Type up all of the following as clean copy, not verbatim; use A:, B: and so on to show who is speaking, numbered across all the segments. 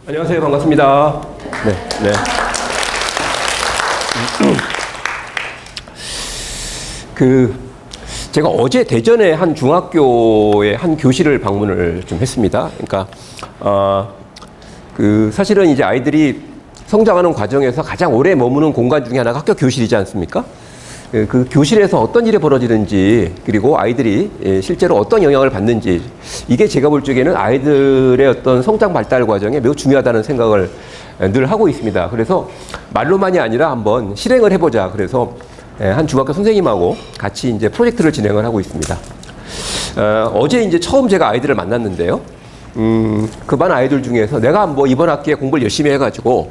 A: 안녕하세요. 반갑습니다. 네. 제가 어제 대전의 한 중학교의 한 교실을 방문을 좀 했습니다. 그러니까, 사실은 이제 아이들이 성장하는 과정에서 가장 오래 머무는 공간 중에 하나가 학교 교실이지 않습니까? 그 교실에서 어떤 일이 벌어지는지, 그리고 아이들이 실제로 어떤 영향을 받는지, 이게 제가 볼 적에는 아이들의 어떤 성장 발달 과정에 매우 중요하다는 생각을 늘 하고 있습니다. 그래서 말로만이 아니라 한번 실행을 해보자. 그래서 한 중학교 선생님하고 같이 이제 프로젝트를 진행을 하고 있습니다. 어제 이제 처음 제가 아이들을 만났는데요. 그 반 아이들 중에서 내가 뭐 이번 학기에 공부를 열심히 해가지고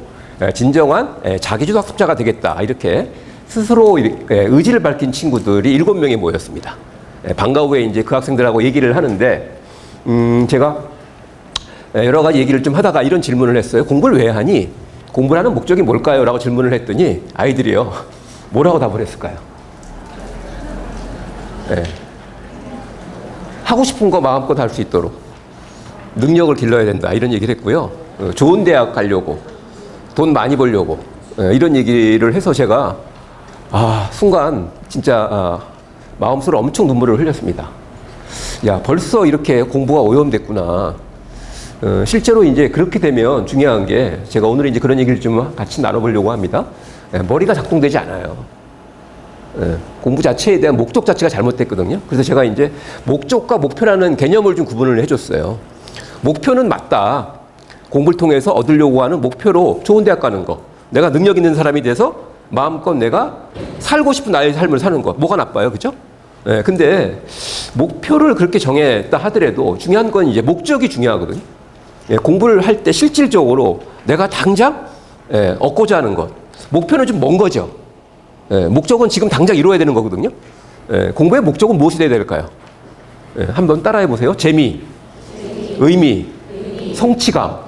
A: 진정한 자기주도 학습자가 되겠다. 이렇게 스스로 의지를 밝힌 친구들이 7명이 모였습니다. 방과 후에 이제 그 학생들하고 얘기를 하는데, 제가 여러 가지 얘기를 좀 하다가 이런 질문을 했어요. 공부를 왜 하니? 공부를 하는 목적이 뭘까요? 라고 질문을 했더니 아이들이요. 뭐라고 답을 했을까요? 하고 싶은 거 마음껏 할 수 있도록 능력을 길러야 된다. 이런 얘기를 했고요. 좋은 대학 가려고, 돈 많이 벌려고, 이런 얘기를 해서 제가 순간 진짜 마음속으로 엄청 눈물을 흘렸습니다. 야, 벌써 이렇게 공부가 오염됐구나. 실제로 이제 그렇게 되면 중요한 게, 제가 오늘 이제 그런 얘기를 좀 같이 나눠보려고 합니다. 머리가 작동되지 않아요. 공부 자체에 대한 목적 자체가 잘못됐거든요. 그래서 제가 이제 목적과 목표라는 개념을 좀 구분을 해줬어요. 목표는 맞다. 공부를 통해서 얻으려고 하는 목표로 좋은 대학 가는 거. 내가 능력 있는 사람이 돼서 마음껏 내가 살고 싶은 나의 삶을 사는 거. 뭐가 나빠요? 그죠? 근데 목표를 그렇게 정했다 하더라도 중요한 건 이제 목적이 중요하거든요. 공부를 할 때 실질적으로 내가 당장 얻고자 하는 것. 목표는 좀 먼 거죠. 목적은 지금 당장 이루어야 되는 거거든요. 공부의 목적은 무엇이 돼야 될까요? 한번 따라해 보세요. 재미, 의미, 성취감.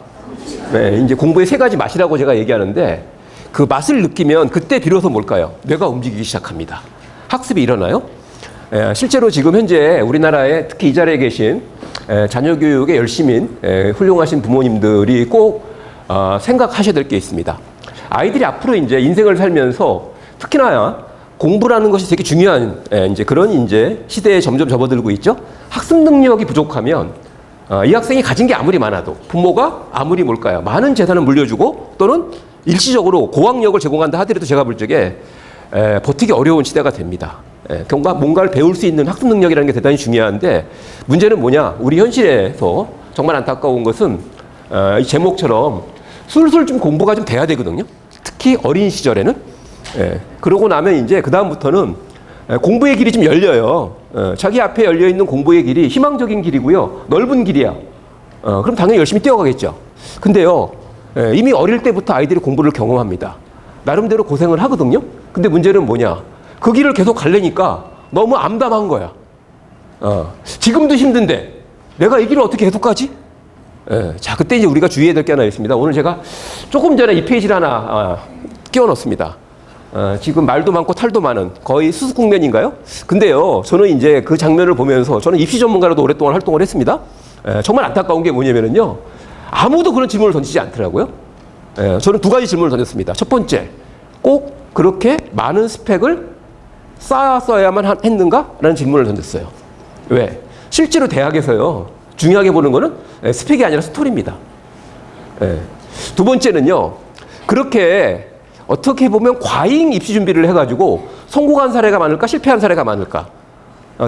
A: 이제 공부의 3가지 맛이라고 제가 얘기하는데, 그 맛을 느끼면 그때 비로소 뭘까요? 뇌가 움직이기 시작합니다. 학습이 일어나요. 실제로 지금 현재 우리나라에 특히 이 자리에 계신 자녀 교육에 열심인 훌륭하신 부모님들이 꼭 생각하셔야 될 게 있습니다. 아이들이 앞으로 이제 인생을 살면서 특히나 공부라는 것이 되게 중요한 이제 그런 이제 시대에 점점 접어들고 있죠. 학습 능력이 부족하면 이 학생이 가진 게 아무리 많아도 부모가 아무리 뭘까요? 많은 재산을 물려주고 또는 일시적으로 고학력을 제공한다 하더라도 제가 볼 적에 버티기 어려운 시대가 됩니다. 뭔가를 배울 수 있는 학습 능력이라는 게 대단히 중요한데, 문제는 뭐냐? 우리 현실에서 정말 안타까운 것은 이 제목처럼 술술 좀 공부가 좀 돼야 되거든요. 특히 어린 시절에는. 그러고 나면 이제 그 다음부터는 공부의 길이 좀 열려요. 자기 앞에 열려 있는 공부의 길이 희망적인 길이고요, 넓은 길이야. 그럼 당연히 열심히 뛰어가겠죠. 근데요, 이미 어릴 때부터 아이들이 공부를 경험합니다. 나름대로 고생을 하거든요. 근데 문제는 뭐냐? 그 길을 계속 가려니까 너무 암담한 거야. 지금도 힘든데 내가 이 길을 어떻게 계속 가지? 자, 그때 이제 우리가 주의해야 될 게 하나 있습니다. 오늘 제가 조금 전에 이 페이지를 하나 끼워 넣었습니다. 지금 말도 많고 탈도 많은 거의 수습국면인가요? 근데요, 저는 이제 그 장면을 보면서, 저는 입시 전문가로도 오랫동안 활동을 했습니다. 정말 안타까운 게 뭐냐면요, 아무도 그런 질문을 던지지 않더라고요. 저는 2가지 질문을 던졌습니다. 첫 번째, 꼭 그렇게 많은 스펙을 쌓았어야만 했는가? 라는 질문을 던졌어요. 왜? 실제로 대학에서요, 중요하게 보는 거는 스펙이 아니라 스토리입니다. 2번째는요, 그렇게 어떻게 보면 과잉 입시 준비를 해가지고 성공한 사례가 많을까, 실패한 사례가 많을까?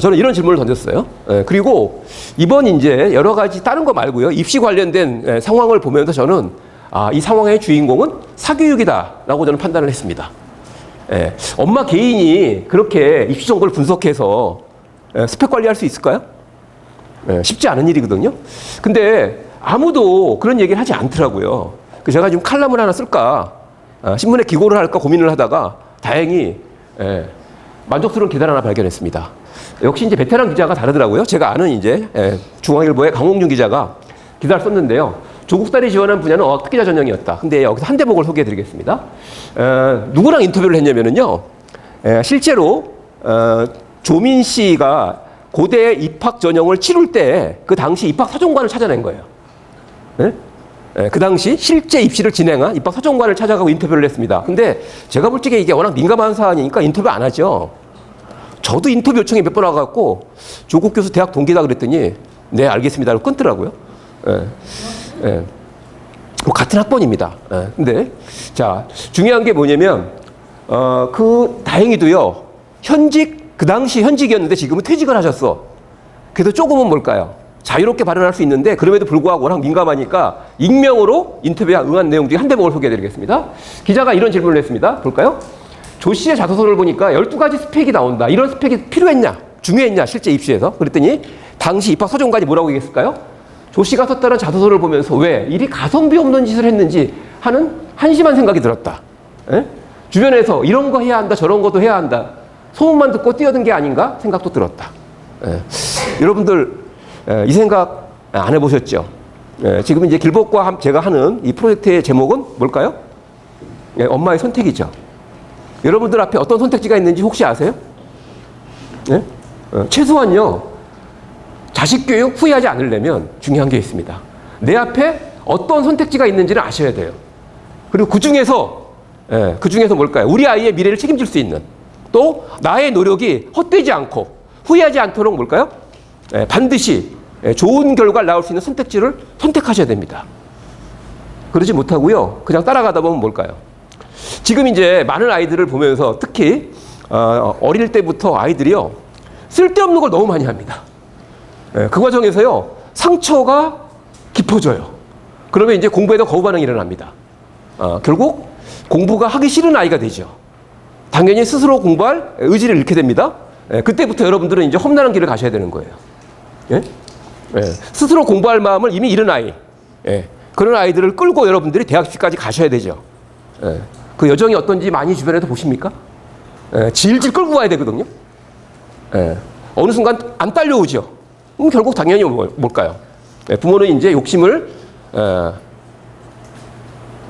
A: 저는 이런 질문을 던졌어요. 그리고 이번 이제 여러 가지 다른 거 말고요, 입시 관련된 상황을 보면서 저는 이 상황의 주인공은 사교육이다라고 저는 판단을 했습니다. 엄마 개인이 그렇게 입시 정보를 분석해서 스펙 관리할 수 있을까요? 쉽지 않은 일이거든요. 근데 아무도 그런 얘기를 하지 않더라고요. 그래서 제가 지금 칼럼을 하나 쓸까, 신문에 기고를 할까 고민을 하다가 다행히 만족스러운 기사를 하나 발견했습니다. 역시 이제 베테랑 기자가 다르더라고요. 제가 아는 이제 중앙일보의 강홍준 기자가 기사를 썼는데요. 조국달이 지원한 분야는 어학특기자 전형이었다. 근데 여기서 한 대목을 소개해드리겠습니다. 누구랑 인터뷰를 했냐면요, 실제로 조민 씨가 고대 입학 전형을 치룰 때 그 당시 입학 사정관을 찾아낸 거예요. 네? 그 당시 실제 입시를 진행한 입학 사정관을 찾아가고 인터뷰를 했습니다. 근데 제가 볼 적에 이게 워낙 민감한 사안이니까 인터뷰 안 하죠. 저도 인터뷰 요청이 몇 번 와갖고 조국 교수 대학 동기다 그랬더니 네 알겠습니다라고 끊더라고요. 뭐 같은 학번입니다. 근데 자 중요한 게 뭐냐면 다행히도요 그 당시 현직이었는데 지금은 퇴직을 하셨어. 그래서 조금은 뭘까요? 자유롭게 발언할 수 있는데 그럼에도 불구하고 워낙 민감하니까 익명으로 인터뷰에 응한 내용 중에 한 대목을 소개해드리겠습니다. 기자가 이런 질문을 했습니다. 볼까요? 조 씨의 자소서를 보니까 12가지 스펙이 나온다. 이런 스펙이 필요했냐? 중요했냐? 실제 입시에서? 그랬더니 당시 입학 서정관이 뭐라고 얘기했을까요? 조 씨가 썼다는 자소서를 보면서 왜 이리 가성비 없는 짓을 했는지 하는 한심한 생각이 들었다. 주변에서 이런 거 해야 한다, 저런 것도 해야 한다. 소문만 듣고 뛰어든 게 아닌가 생각도 들었다. 여러분들 이 생각 안 해보셨죠? 지금 이제 길복과 제가 하는 이 프로젝트의 제목은 뭘까요? 엄마의 선택이죠. 여러분들 앞에 어떤 선택지가 있는지 혹시 아세요? 최소한요 자식 교육 후회하지 않으려면 중요한 게 있습니다. 내 앞에 어떤 선택지가 있는지를 아셔야 돼요. 그리고 그 중에서 뭘까요? 우리 아이의 미래를 책임질 수 있는 또 나의 노력이 헛되지 않고 후회하지 않도록 뭘까요? 반드시 좋은 결과를 나올 수 있는 선택지를 선택하셔야 됩니다. 그러지 못하고요. 그냥 따라가다 보면 뭘까요? 지금 이제 많은 아이들을 보면서 특히 어릴 때부터 아이들이요. 쓸데없는 걸 너무 많이 합니다. 그 과정에서요. 상처가 깊어져요. 그러면 이제 공부에도 거부 반응이 일어납니다. 결국 공부가 하기 싫은 아이가 되죠. 당연히 스스로 공부할 의지를 잃게 됩니다. 그때부터 여러분들은 이제 험난한 길을 가셔야 되는 거예요. 스스로 공부할 마음을 이미 잃은 아이. 그런 아이들을 끌고 여러분들이 대학 입시까지 가셔야 되죠. 그 여정이 어떤지 많이 주변에서 보십니까? 질질 끌고 가야 되거든요. 어느 순간 안 딸려오죠. 그럼 결국 당연히 뭘까요? 부모는 이제 욕심을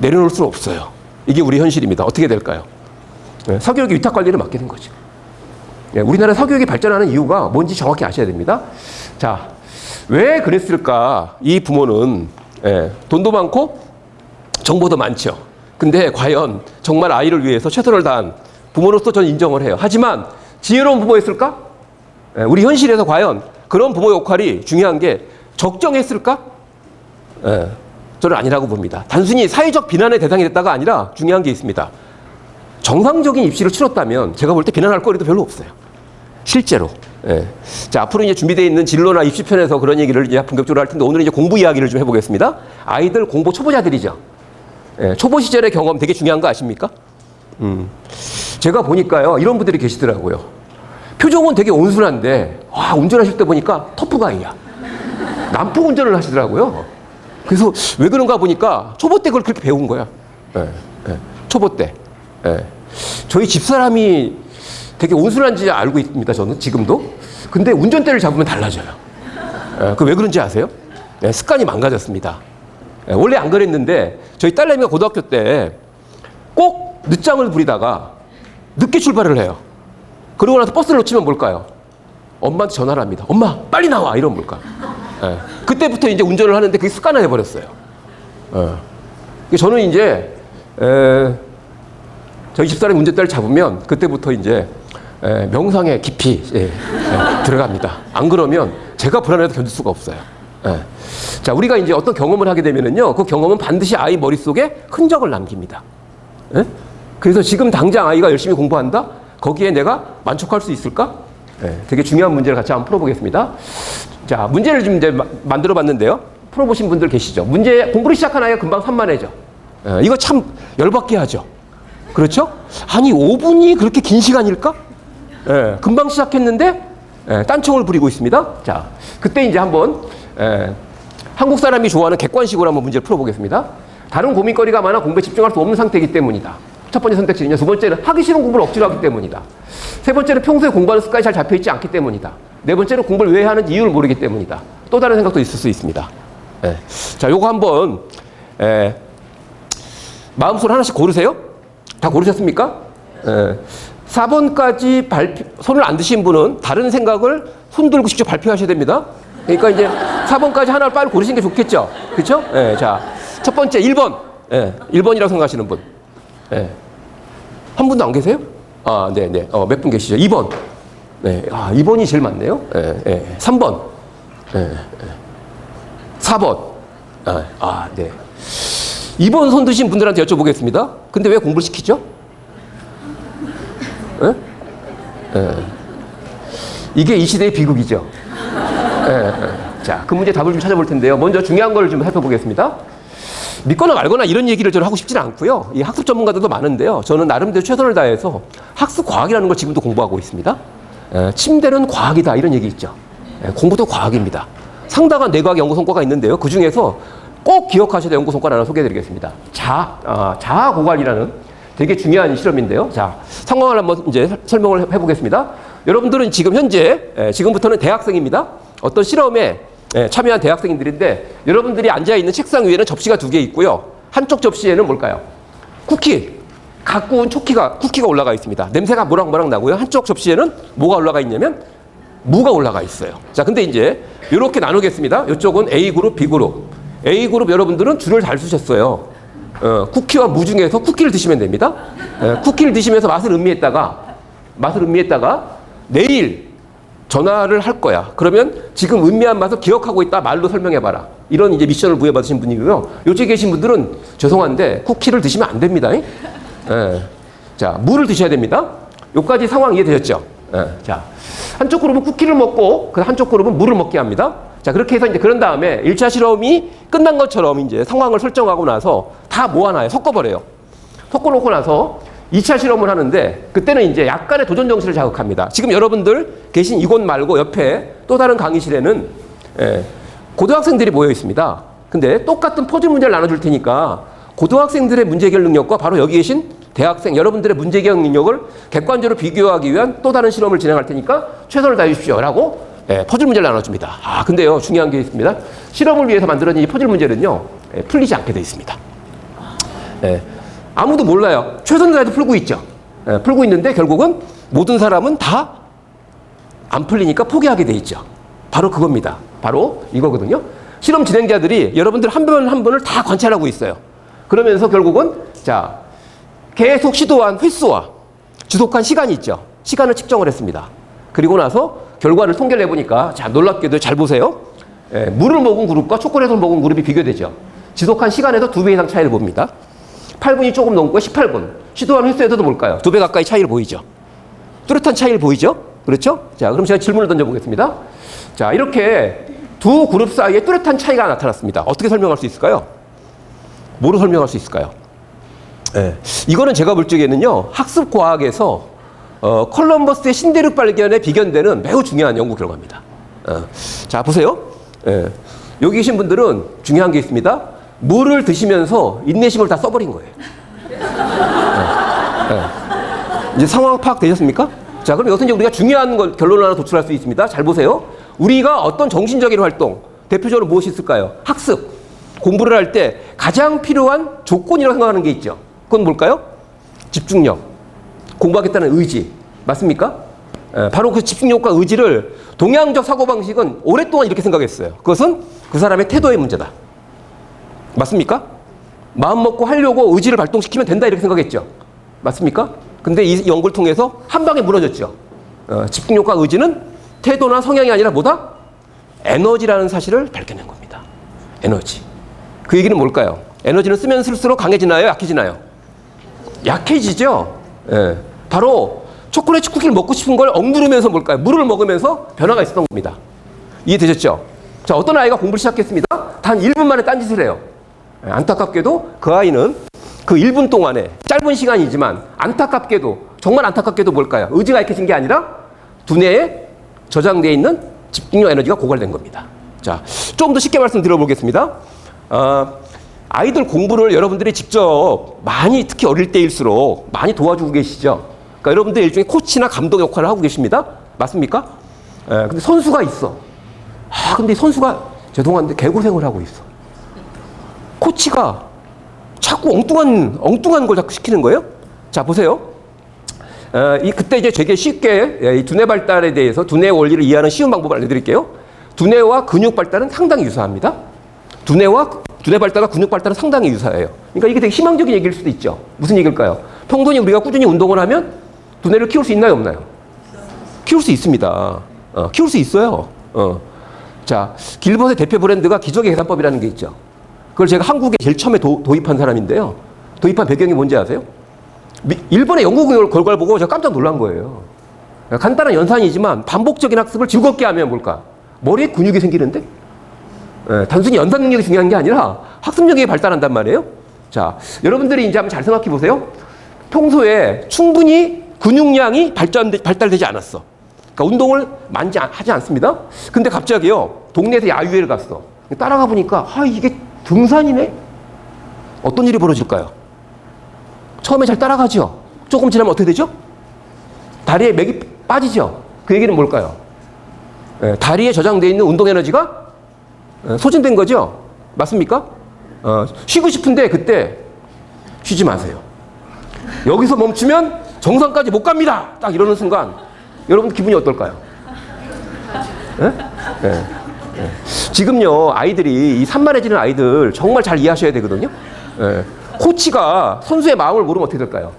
A: 내려놓을 수는 없어요. 이게 우리 현실입니다. 어떻게 될까요? 사교육의 위탁 관리를 맡기는 거죠. 우리나라 사교육이 발전하는 이유가 뭔지 정확히 아셔야 됩니다. 자, 왜 그랬을까? 이 부모는 돈도 많고 정보도 많죠. 근데 과연 정말 아이를 위해서 최선을 다한 부모로서 저는 인정을 해요. 하지만 지혜로운 부모였을까? 우리 현실에서 과연 그런 부모 역할이 중요한 게 적정했을까? 저는 아니라고 봅니다. 단순히 사회적 비난의 대상이 됐다가 아니라 중요한 게 있습니다. 정상적인 입시를 치렀다면 제가 볼 때 비난할 거리도 별로 없어요. 실제로. 자, 앞으로 이제 준비되어 있는 진로나 입시편에서 그런 얘기를 이제 본격적으로 할 텐데 오늘은 이제 공부 이야기를 좀 해보겠습니다. 아이들 공부 초보자들이죠. 초보 시절의 경험 되게 중요한 거 아십니까? 제가 보니까요, 이런 분들이 계시더라고요. 표정은 되게 온순한데, 와, 운전하실 때 보니까 터프가이야. 난폭 운전을 하시더라고요. 그래서 왜 그런가 보니까 초보 때 그걸 그렇게 배운 거야. 초보 때. 저희 집사람이 되게 온순한지 알고 있습니다, 저는 지금도. 근데 운전대를 잡으면 달라져요. 그 왜 그런지 아세요? 습관이 망가졌습니다. 원래 안 그랬는데 저희 딸내미가 고등학교 때 꼭 늦장을 부리다가 늦게 출발을 해요. 그러고 나서 버스를 놓치면 뭘까요? 엄마한테 전화를 합니다. 엄마 빨리 나와 이러면 뭘까? 그때부터 이제 운전을 하는데 그게 습관화 해버렸어요. 저는 이제 저희 집사람이 운전대를 잡으면 그때부터 이제 명상에 깊이 들어갑니다. 안 그러면 제가 불안해서 견딜 수가 없어요. 자, 우리가 이제 어떤 경험을 하게 되면은요, 그 경험은 반드시 아이 머릿속에 흔적을 남깁니다. 그래서 지금 당장 아이가 열심히 공부한다? 거기에 내가 만족할 수 있을까? 되게 중요한 문제를 같이 한번 풀어보겠습니다. 자, 문제를 좀 이제 만들어 봤는데요. 풀어보신 분들 계시죠? 공부를 시작한 아이가 금방 산만해져. 이거 참 열받게 하죠. 그렇죠? 아니, 5분이 그렇게 긴 시간일까? 금방 시작했는데, 딴청을 부리고 있습니다. 자, 그때 이제 한번, 한국 사람이 좋아하는 객관식으로 한번 문제를 풀어보겠습니다. 다른 고민거리가 많아 공부에 집중할 수 없는 상태이기 때문이다. 첫 번째 선택지는요. 두 번째는 하기 싫은 공부를 억지로 하기 때문이다. 세 번째는 평소에 공부하는 습관이 잘 잡혀있지 않기 때문이다. 네 번째는 공부를 왜 하는지 이유를 모르기 때문이다. 또 다른 생각도 있을 수 있습니다. 자, 요거 한번 마음속으로 하나씩 고르세요. 다 고르셨습니까? 4번까지 손을 안 드신 분은 다른 생각을 손 들고 직접 발표하셔야 됩니다. 그러니까 이제 4번까지 하나를 빨리 고르시는 게 좋겠죠. 그렇죠? 자, 첫 번째 1번. 예, 1번이라고 생각하시는 분. 예. 한 분도 안 계세요? 아, 네네. 몇 분 계시죠? 2번. 네. 아, 2번이 제일 많네요. 예, 예. 3번. 예, 예. 4번. 아, 네. 2번 손 드신 분들한테 여쭤보겠습니다. 근데 왜 공부를 시키죠? 예? 예. 이게 이 시대의 비극이죠. 예, 예. 자, 그 문제 답을 좀 찾아볼 텐데요. 먼저 중요한 걸 좀 살펴보겠습니다. 믿거나 말거나 이런 얘기를 저는 하고 싶지는 않고요. 이 학습 전문가들도 많은데요. 저는 나름대로 최선을 다해서 학습 과학이라는 걸 지금도 공부하고 있습니다. 침대는 과학이다 이런 얘기 있죠. 공부도 과학입니다. 상당한 뇌과학 연구 성과가 있는데요. 그 중에서 꼭 기억하셔야 될 연구 성과를 하나 소개해드리겠습니다. 자아 고갈이라는 되게 중요한 실험인데요. 자, 상황을 한번 이제 설명을 해보겠습니다. 여러분들은 지금 현재 지금부터는 대학생입니다. 어떤 실험에 참여한 대학생들인데 여러분들이 앉아있는 책상 위에는 접시가 2개 있고요. 한쪽 접시에는 뭘까요? 쿠키, 갖고 온 쿠키가 올라가 있습니다. 냄새가 모락모락 나고요. 한쪽 접시에는 뭐가 올라가 있냐면 무가 올라가 있어요. 자, 근데 이제 이렇게 나누겠습니다. 이쪽은 A그룹, B그룹. A그룹 여러분들은 줄을 잘 쓰셨어요. 쿠키와 무 중에서 쿠키를 드시면 됩니다. 쿠키를 드시면서 맛을 음미했다가 내일 전화를 할 거야. 그러면 지금 음미한 맛을 기억하고 있다. 말로 설명해봐라. 이런 이제 미션을 부여받으신 분이고요. 요쪽에 계신 분들은 죄송한데 쿠키를 드시면 안 됩니다. 자, 물을 드셔야 됩니다. 요까지 상황 이해되셨죠? 자, 한쪽 그룹은 쿠키를 먹고 그 한쪽 그룹은 물을 먹게 합니다. 자, 그렇게 해서 이제 그런 다음에 1차 실험이 끝난 것처럼 이제 상황을 설정하고 나서 다 모아놔요. 섞어버려요. 섞어놓고 나서 2차 실험을 하는데 그때는 이제 약간의 도전 정신을 자극합니다. 지금 여러분들 계신 이곳 말고 옆에 또 다른 강의실에는 고등학생들이 모여 있습니다. 근데 똑같은 퍼즐 문제를 나눠줄 테니까 고등학생들의 문제 해결 능력과 바로 여기 계신 대학생 여러분들의 문제 해결 능력을 객관적으로 비교하기 위한 또 다른 실험을 진행할 테니까 최선을 다해 주십시오라고 퍼즐 문제를 나눠줍니다. 아, 근데요, 중요한 게 있습니다. 실험을 위해서 만들어진 이 퍼즐 문제는요, 풀리지 않게 되어 있습니다. 아무도 몰라요. 최선을 다해서 풀고 있죠. 풀고 있는데 결국은 모든 사람은 다 안 풀리니까 포기하게 돼 있죠. 바로 그겁니다. 바로 이거거든요. 실험 진행자들이 여러분들 한 분 한 분을 다 관찰하고 있어요. 그러면서 결국은 자, 계속 시도한 횟수와 지속한 시간이 있죠. 시간을 측정을 했습니다. 그리고 나서 결과를 통계를 해보니까 자, 놀랍게도 잘 보세요. 물을 먹은 그룹과 초콜릿을 먹은 그룹이 비교되죠. 지속한 시간에서 2배 이상 차이를 봅니다. 8분이 조금 넘고 18분. 시도한 횟수에서도 뭘까요? 2배 가까이 차이를 보이죠. 뚜렷한 차이를 보이죠? 그렇죠? 자, 그럼 제가 질문을 던져보겠습니다. 자, 이렇게 두 그룹 사이에 뚜렷한 차이가 나타났습니다. 어떻게 설명할 수 있을까요? 뭐로 설명할 수 있을까요? 이거는 제가 볼 적에는요, 학습 과학에서 콜럼버스의 신대륙 발견에 비견되는 매우 중요한 연구 결과입니다. 자, 보세요. 여기 계신 분들은 중요한 게 있습니다. 물을 드시면서 인내심을 다 써버린 거예요. 이제 상황 파악 되셨습니까? 자, 그럼 여기서 이제 우리가 중요한 걸 결론을 하나 도출할 수 있습니다. 잘 보세요. 우리가 어떤 정신적인 활동, 대표적으로 무엇이 있을까요? 학습, 공부를 할 때 가장 필요한 조건이라고 생각하는 게 있죠. 그건 뭘까요? 집중력, 공부하겠다는 의지. 맞습니까? 바로 그 집중력과 의지를 동양적 사고방식은 오랫동안 이렇게 생각했어요. 그것은 그 사람의 태도의 문제다. 맞습니까? 마음 먹고 하려고 의지를 발동시키면 된다 이렇게 생각했죠. 맞습니까? 근데 이 연구를 통해서 한 방에 무너졌죠. 집중력과 의지는 태도나 성향이 아니라 뭐다? 에너지라는 사실을 밝혀낸 겁니다. 에너지. 그 얘기는 뭘까요? 에너지는 쓰면 쓸수록 강해지나요? 약해지나요? 약해지죠. 바로 초콜릿 쿠키를 먹고 싶은 걸 억누르면서 뭘까요? 물을 먹으면서 변화가 있었던 겁니다. 이해되셨죠? 자, 어떤 아이가 공부를 시작했습니다. 단 1분 만에 딴짓을 해요. 안타깝게도 그 아이는 그 1분 동안에 짧은 시간이지만 안타깝게도 정말 안타깝게도 뭘까요? 의지가 약해진 게 아니라 두뇌에 저장되어 있는 집중력 에너지가 고갈된 겁니다. 자, 좀 더 쉽게 말씀드려보겠습니다. 아이들 공부를 여러분들이 직접 많이 특히 어릴 때일수록 많이 도와주고 계시죠. 그러니까 여러분들 일종의 코치나 감독 역할을 하고 계십니다. 맞습니까? 근데 선수가 있어. 근데 선수가 죄송한데 개고생을 하고 있어. 코치가 자꾸 엉뚱한 걸 자꾸 시키는 거예요. 자, 보세요. 그때 이제 되게 쉽게 이 두뇌 발달에 대해서 두뇌 원리를 이해하는 쉬운 방법을 알려드릴게요. 두뇌와 근육 발달은 상당히 유사합니다. 두뇌와 두뇌 발달과 근육 발달은 상당히 유사해요. 그러니까 이게 되게 희망적인 얘기일 수도 있죠. 무슨 얘기일까요? 평소에 우리가 꾸준히 운동을 하면 두뇌를 키울 수 있나요, 없나요? 키울 수 있습니다. 키울 수 있어요. 자, 길벗의 대표 브랜드가 기적의 계산법이라는 게 있죠. 그걸 제가 한국에 제일 처음에 도입한 사람인데요. 도입한 배경이 뭔지 아세요? 일본의 연구 결과를 보고 제가 깜짝 놀란 거예요. 간단한 연산이지만 반복적인 학습을 즐겁게 하면 뭘까? 머리에 근육이 생기는데? 단순히 연산 능력이 중요한 게 아니라 학습 능력이 발달한단 말이에요. 자, 여러분들이 이제 한번 잘 생각해 보세요. 평소에 충분히 근육량이 발달되지 않았어. 그러니까 운동을 많이 하지 않습니다. 근데 갑자기요, 동네에서 야유회를 갔어. 따라가 보니까, 이게 등산이네? 어떤 일이 벌어질까요? 처음에 잘 따라가죠. 조금 지나면 어떻게 되죠? 다리에 맥이 빠지죠. 그 얘기는 뭘까요? 다리에 저장되어 있는 운동 에너지가 소진된 거죠. 맞습니까? 쉬고 싶은데 그때 쉬지 마세요. 여기서 멈추면 정상까지 못 갑니다. 딱 이러는 순간 여러분 기분이 어떨까요? 지금요, 아이들이 이 산만해지는 아이들 정말 잘 이해하셔야 되거든요. 코치가 선수의 마음을 모르면 어떻게 될까요?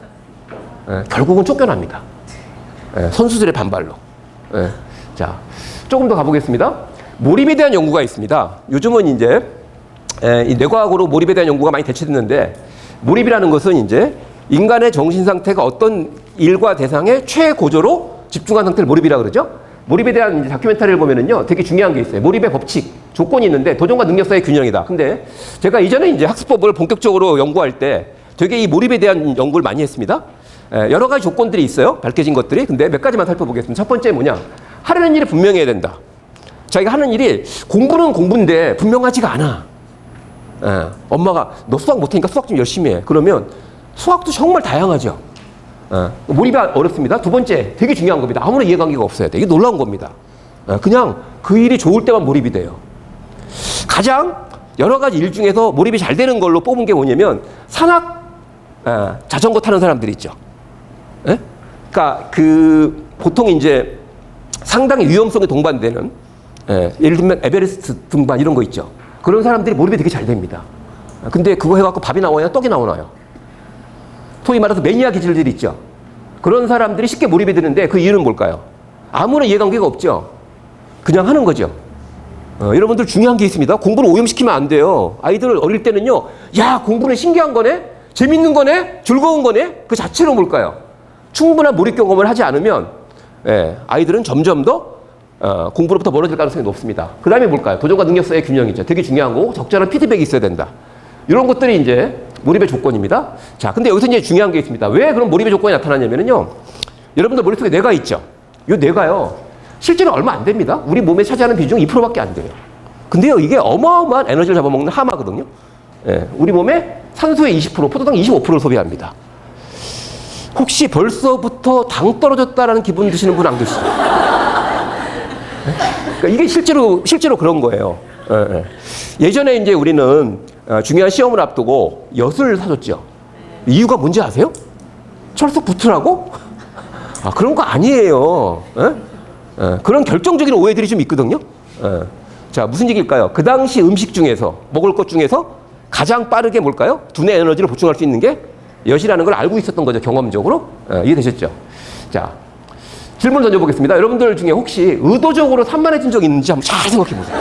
A: 결국은 쫓겨납니다. 선수들의 반발로. 자, 조금 더 가보겠습니다. 몰입에 대한 연구가 있습니다. 요즘은 이제 이 뇌과학으로 몰입에 대한 연구가 많이 대체됐는데, 몰입이라는 것은 이제 인간의 정신 상태가 어떤 일과 대상의 최고조로 집중한 상태를 몰입이라고 그러죠. 몰입에 대한 이제 다큐멘터리를 보면은요, 되게 중요한 게 있어요. 몰입의 법칙, 조건이 있는데 도전과 능력 사이의 균형이다. 근데 제가 이전에 이제 학습법을 본격적으로 연구할 때 되게 이 몰입에 대한 연구를 많이 했습니다. 여러 가지 조건들이 있어요. 밝혀진 것들이. 근데 몇 가지만 살펴보겠습니다. 첫 번째 뭐냐? 하려는 일이 분명해야 된다. 자기가 하는 일이 공부는 공부인데 분명하지가 않아. 엄마가 너 수학 못하니까 수학 좀 열심히 해. 그러면 수학도 정말 다양하죠. 몰입이 어렵습니다. 두 번째, 되게 중요한 겁니다. 아무런 이해관계가 없어야 돼. 이게 놀라운 겁니다. 그냥 그 일이 좋을 때만 몰입이 돼요. 가장 여러 가지 일 중에서 몰입이 잘 되는 걸로 뽑은 게 뭐냐면 산악 자전거 타는 사람들이 있죠. 그러니까 보통 이제 상당히 위험성에 동반되는 예를 들면 에베레스트 등반 이런 거 있죠. 그런 사람들이 몰입이 되게 잘 됩니다. 근데 그거 해갖고 밥이 나오냐 떡이 나오나요? 소위 말해서 매니아 기질들이 있죠. 그런 사람들이 쉽게 몰입이 되는데 그 이유는 뭘까요? 아무런 이해관계가 없죠. 그냥 하는 거죠. 여러분들 중요한 게 있습니다. 공부를 오염시키면 안 돼요. 아이들 어릴 때는요, 야, 공부는 신기한 거네? 재밌는 거네? 즐거운 거네? 그 자체로 뭘까요? 충분한 몰입 경험을 하지 않으면 아이들은 점점 더 공부로부터 멀어질 가능성이 높습니다. 그 다음에 뭘까요? 도전과 능력 사이의 균형이죠. 되게 중요한 거고 적절한 피드백이 있어야 된다. 이런 것들이 이제 몰입의 조건입니다. 자, 근데 여기서 이제 중요한 게 있습니다. 왜 그런 몰입의 조건이 나타나냐면요, 여러분들 머릿속에 뇌가 있죠. 이 뇌가요, 실제로 얼마 안 됩니다. 우리 몸에 차지하는 비중이 2%밖에 안 돼요. 근데요, 이게 어마어마한 에너지를 잡아먹는 하마거든요. 우리 몸에 산소의 20%, 포도당 25%를 소비합니다. 혹시 벌써부터 당 떨어졌다라는 기분 드시는 분 안 계시죠? 그러니까 이게 실제로 그런 거예요. 예전에 이제 우리는 중요한 시험을 앞두고 엿을 사줬죠. 이유가 뭔지 아세요? 철석 붙으라고? 그런 거 아니에요. 그런 결정적인 오해들이 좀 있거든요. 자, 무슨 얘기일까요? 그 당시 음식 중에서, 먹을 것 중에서 가장 빠르게 뭘까요? 두뇌 에너지를 보충할 수 있는 게 엿이라는 걸 알고 있었던 거죠, 경험적으로. 이해되셨죠? 자, 질문 던져보겠습니다. 여러분들 중에 혹시 의도적으로 산만해진 적 있는지 한번 잘 생각해 보세요.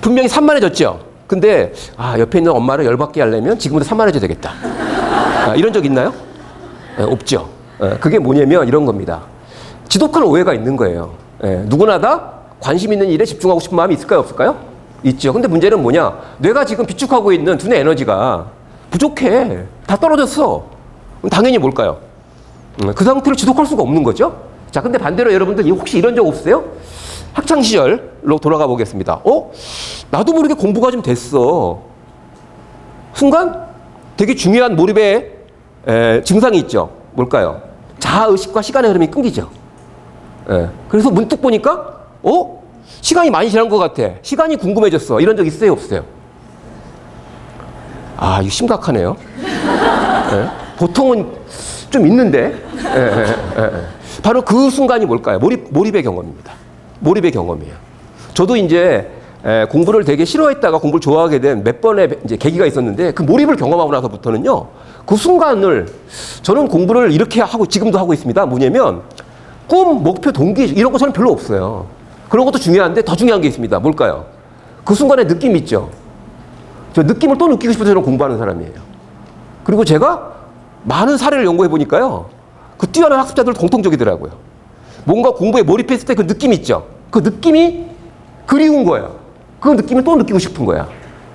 A: 분명히 산만해졌죠? 근데, 옆에 있는 엄마를 열받게 하려면 지금부터 산만해져야 되겠다. 이런 적 있나요? 없죠. 그게 뭐냐면 이런 겁니다. 지독한 오해가 있는 거예요. 누구나 다 관심 있는 일에 집중하고 싶은 마음이 있을까요? 없을까요? 있죠. 근데 문제는 뭐냐? 뇌가 지금 비축하고 있는 두뇌 에너지가 부족해. 다 떨어졌어. 그럼 당연히 뭘까요? 그 상태를 지속할 수가 없는 거죠. 자, 근데 반대로 여러분들 혹시 이런 적 없으세요? 학창 시절로 돌아가 보겠습니다. 나도 모르게 공부가 좀 됐어. 순간 되게 중요한 몰입의 증상이 있죠. 뭘까요? 자아의식과 시간의 흐름이 끊기죠. 그래서 문득 보니까 시간이 많이 지난 것 같아. 시간이 궁금해졌어. 이런 적 있어요? 없어요? 이거 심각하네요. 보통은 좀 있는데 바로 그 순간이 뭘까요? 몰입의 경험입니다. 몰입의 경험이에요. 저도 이제 공부를 되게 싫어했다가 공부를 좋아하게 된 몇 번의 이제 계기가 있었는데 그 몰입을 경험하고 나서부터는요. 그 순간을 저는 공부를 이렇게 하고 지금도 하고 있습니다. 뭐냐면 꿈, 목표, 동기 이런 거 저는 별로 없어요. 그런 것도 중요한데 더 중요한 게 있습니다. 뭘까요? 그 순간에 느낌 있죠. 저 느낌을 또 느끼고 싶어서 저는 공부하는 사람이에요. 그리고 제가 많은 사례를 연구해 보니까요. 그 뛰어난 학습자들 공통적이더라고요. 뭔가 공부에 몰입했을 때 그 느낌 있죠. 그 느낌이 그리운 거예요. 그 느낌을 또 느끼고 싶은 거야.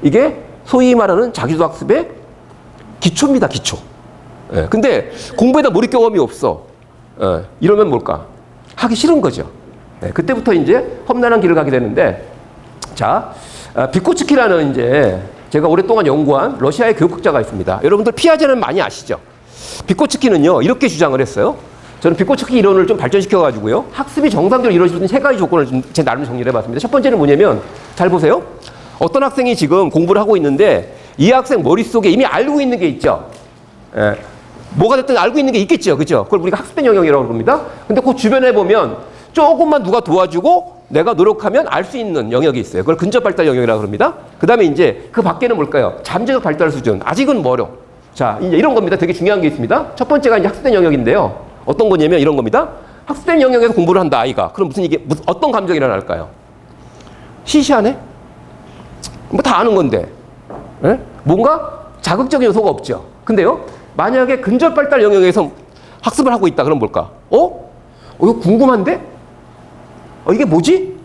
A: 이게 소위 말하는 자기주도 학습의 기초입니다. 기초. 예, 근데 공부에다 몰입 경험이 없어. 이러면 뭘까? 하기 싫은 거죠. 예, 그때부터 이제 험난한 길을 가게 되는데, 자, 비코츠키라는 이제 제가 오랫동안 연구한 러시아의 교육학자가 있습니다. 여러분들 피아제는 많이 아시죠? 비코츠키는요, 이렇게 주장을 했어요. 저는 비코츠키 이론을 좀 발전시켜가지고요, 학습이 정상적으로 이루어질 수 있는 세 가지 조건을 좀 제 나름 정리를 해봤습니다. 첫 번째는 뭐냐면, 잘 보세요. 어떤 학생이 지금 공부를 하고 있는데, 이 학생 머릿속에 이미 알고 있는 게 있죠. 예. 뭐가 됐든 알고 있는 게 있겠죠. 그죠? 그걸 우리가 학습된 영역이라고 합니다. 근데 그 주변에 보면 조금만 누가 도와주고 내가 노력하면 알 수 있는 영역이 있어요. 그걸 근접 발달 영역이라고 합니다. 그 다음에 이제 그 밖에는 뭘까요? 잠재적 발달 수준. 아직은 멀어. 자, 이제 이런 겁니다. 되게 중요한 게 있습니다. 첫 번째가 이제 학습된 영역인데요. 어떤 거냐면 이런 겁니다. 학습된 영역에서 공부를 한다, 아이가. 그럼 어떤 감정이 일어날까요? 시시하네? 뭐 다 아는 건데. 예? 뭔가 자극적인 요소가 없죠. 근데요, 만약에 근접 발달 영역에서 학습을 하고 있다, 그럼 뭘까? 이거 궁금한데? 이게 뭐지?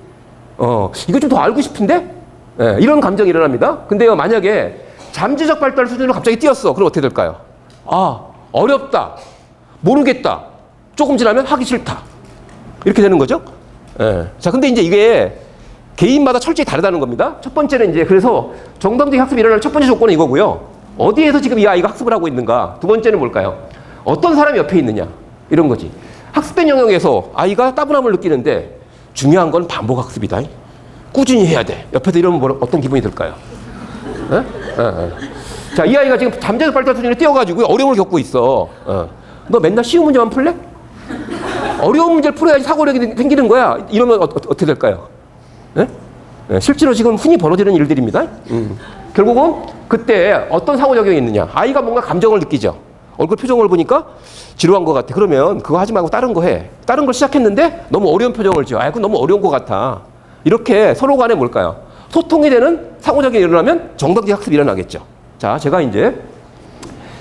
A: 이거 좀 더 알고 싶은데? 예, 이런 감정이 일어납니다. 근데요, 만약에 잠재적 발달 수준으로 갑자기 뛰었어. 그럼 어떻게 될까요? 어렵다. 모르겠다. 조금 지나면 하기 싫다. 이렇게 되는 거죠? 예. 자, 근데 이제 이게 개인마다 철저히 다르다는 겁니다. 첫 번째는 이제 그래서 정상적인 학습이 일어나는 첫 번째 조건은 이거고요. 어디에서 지금 이 아이가 학습을 하고 있는가? 두 번째는 뭘까요? 어떤 사람이 옆에 있느냐? 이런 거지. 학습된 영역에서 아이가 따분함을 느끼는데 중요한 건 반복 학습이다. 꾸준히 해야 돼. 옆에서 이러면 어떤 기분이 들까요? 자, 이 아이가 지금 잠재적 발달 수준에 뛰어가지고 어려움을 겪고 있어. 너 맨날 쉬운 문제만 풀래? 어려운 문제를 풀어야지 사고력이 생기는 거야. 이러면 어떻게 될까요? 실제로 지금 흔히 벌어지는 일들입니다. 결국은 그때 어떤 상호작용이 있느냐. 아이가 뭔가 감정을 느끼죠. 얼굴 표정을 보니까 지루한 것 같아. 그러면 그거 하지 말고 다른 거 해. 다른 걸 시작했는데 너무 어려운 표정을 지어. 그건 너무 어려운 것 같아. 이렇게 서로 간에 뭘까요? 소통이 되는 상호작용이 일어나면 정당적 학습이 일어나겠죠. 자, 제가 이제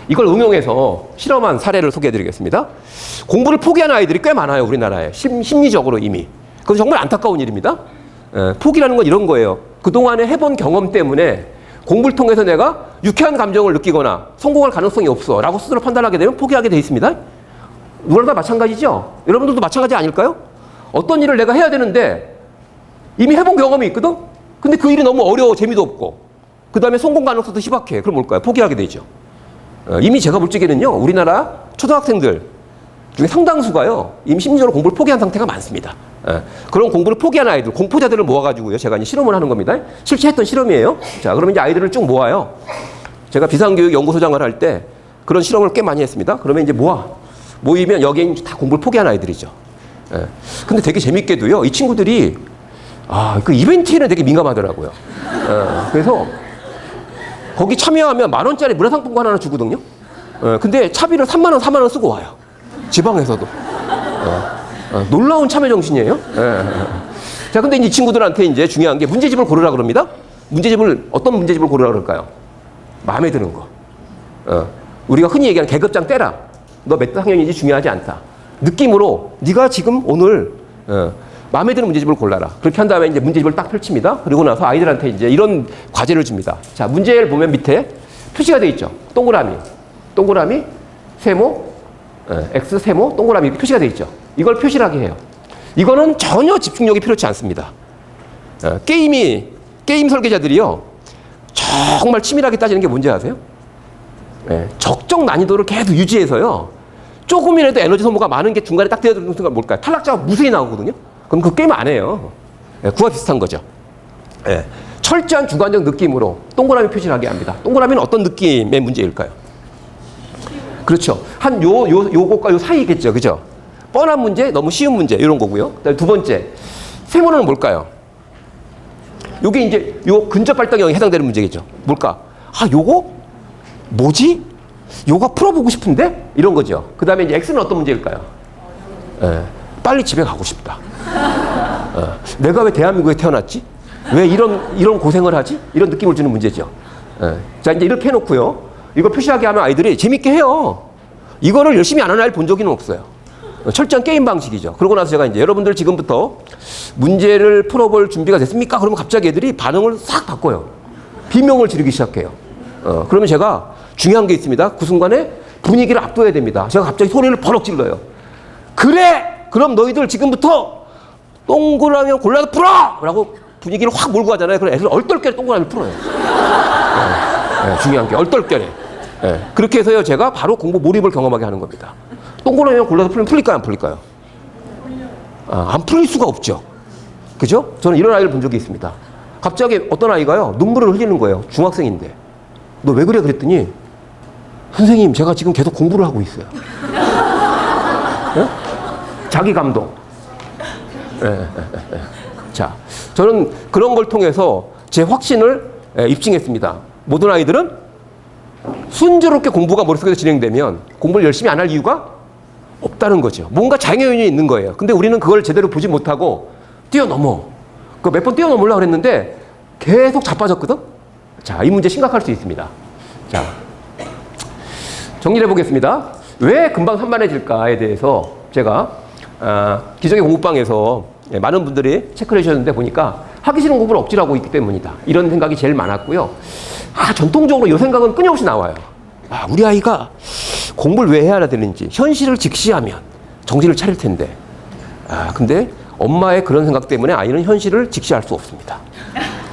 A: 이걸 응용해서 실험한 사례를 소개해드리겠습니다. 공부를 포기하는 아이들이 꽤 많아요. 우리나라에. 심리적으로 이미. 그건 정말 안타까운 일입니다. 포기라는 건 이런 거예요. 그동안에 해본 경험 때문에 공부를 통해서 내가 유쾌한 감정을 느끼거나 성공할 가능성이 없어 라고 스스로 판단하게 되면 포기하게 돼 있습니다. 누구나 다 마찬가지죠? 여러분들도 마찬가지 아닐까요? 어떤 일을 내가 해야 되는데 이미 해본 경험이 있거든? 근데 그 일이 너무 어려워, 재미도 없고 그 다음에 성공 가능성도 희박해. 그럼 뭘까요? 포기하게 되죠. 이미 제가 볼 적에는요, 우리나라 초등학생들 중에 상당수가요, 이미 심리적으로 공부를 포기한 상태가 많습니다. 그런 공부를 포기한 아이들, 공포자들을 모아가지고요, 제가 이제 실험을 하는 겁니다. 실제 했던 실험이에요. 자, 그러면 이제 아이들을 쭉 모아요. 제가 비상교육 연구소장을 할 때 그런 실험을 꽤 많이 했습니다. 그러면 이제 모이면 여기에 다 공부를 포기한 아이들이죠. 근데 되게 재밌게도요, 이 친구들이 그 이벤트에는 되게 민감하더라고요. 그래서 거기 참여하면 10,000원짜리 문화상품권 하나 주거든요. 근데 차비를 3만 원 쓰고 와요. 지방에서도. 놀라운 참여 정신이에요. 자, 근데 이제 이 친구들한테 이제 중요한 게 문제집을 고르라 그럽니다. 어떤 문제집을 고르라 그럴까요? 마음에 드는 거. 우리가 흔히 얘기하는 계급장 떼라. 너 몇 학년인지 중요하지 않다. 느낌으로 네가 지금 오늘 마음에 드는 문제집을 골라라. 그렇게 한 다음에 이제 문제집을 딱 펼칩니다. 그리고 나서 아이들한테 이제 이런 과제를 줍니다. 자, 문제를 보면 밑에 표시가 되어 있죠. 동그라미, 세모, X, 세모, 동그라미 이렇게 표시가 되어 있죠. 이걸 표시하게 해요. 이거는 전혀 집중력이 필요치 않습니다. 게임 설계자들이요, 정말 치밀하게 따지는 게 뭔지 아세요? 적정 난이도를 계속 유지해서요, 조금이라도 에너지 소모가 많은 게 중간에 딱 되어드는 순간 뭘까요? 탈락자가 무수히 나오거든요? 그럼 그 게임 안 해요. 그와 비슷한 거죠. 철저한 주관적 느낌으로 동그라미 표시를 하게 합니다. 동그라미는 어떤 느낌의 문제일까요? 그렇죠. 한 요것과 요 사이겠죠. 그죠? 뻔한 문제, 너무 쉬운 문제, 이런 거고요. 두 번째, 세모는 뭘까요? 요게 이제 요 근접 발달 영역에 해당되는 문제겠죠. 뭘까? 아, 요거 뭐지? 요거 풀어보고 싶은데? 이런 거죠. 그 다음에 이제 X는 어떤 문제일까요? 예, 빨리 집에 가고 싶다. 내가 왜 대한민국에 태어났지? 왜 이런 고생을 하지? 이런 느낌을 주는 문제죠. 예. 자, 이제 이렇게 해놓고요. 이걸 표시하게 하면 아이들이 재밌게 해요. 이거를 열심히 안 하는 아이를 본 적은 없어요. 철저한 게임 방식이죠. 그러고 나서 제가 이제 여러분들 지금부터 문제를 풀어볼 준비가 됐습니까? 그러면 갑자기 애들이 반응을 싹 바꿔요. 비명을 지르기 시작해요. 그러면 제가 중요한 게 있습니다. 그 순간에 분위기를 압도해야 됩니다. 제가 갑자기 소리를 버럭 질러요. 그래! 그럼 너희들 지금부터 동그라미 골라서 풀어! 라고 분위기를 확 몰고 가잖아요. 그럼 애들 얼떨결에 동그라미 풀어요. 중요한 게 얼떨결에. 그렇게 해서요, 제가 바로 공부 몰입을 경험하게 하는 겁니다. 동그라미 골라서 풀면 풀릴까요, 안 풀릴까요? 안 풀릴 수가 없죠. 그죠? 저는 이런 아이를 본 적이 있습니다. 갑자기 어떤 아이가요, 눈물을 흘리는 거예요. 중학생인데. 너 왜 그래? 그랬더니, 선생님, 제가 지금 계속 공부를 하고 있어요. 자기 감동. 자, 저는 그런 걸 통해서 제 확신을 입증했습니다. 모든 아이들은 순조롭게 공부가 머릿속에서 진행되면 공부를 열심히 안 할 이유가 없다는 거죠. 뭔가 장애 요인이 있는 거예요. 근데 우리는 그걸 제대로 보지 못하고 뛰어넘어. 그 몇 번 뛰어넘으려고 그랬는데 계속 자빠졌거든? 자, 이 문제 심각할 수 있습니다. 자, 정리를 해보겠습니다. 왜 금방 산만해질까에 대해서 제가 기적의 공부방에서 많은 분들이 체크를 해주셨는데 보니까 하기 싫은 공부를 억지로 하고 있기 때문이다. 이런 생각이 제일 많았고요. 전통적으로 이 생각은 끊임없이 나와요. 우리 아이가 공부를 왜 해야 되는지 현실을 직시하면 정신을 차릴 텐데. 근데 엄마의 그런 생각 때문에 아이는 현실을 직시할 수 없습니다.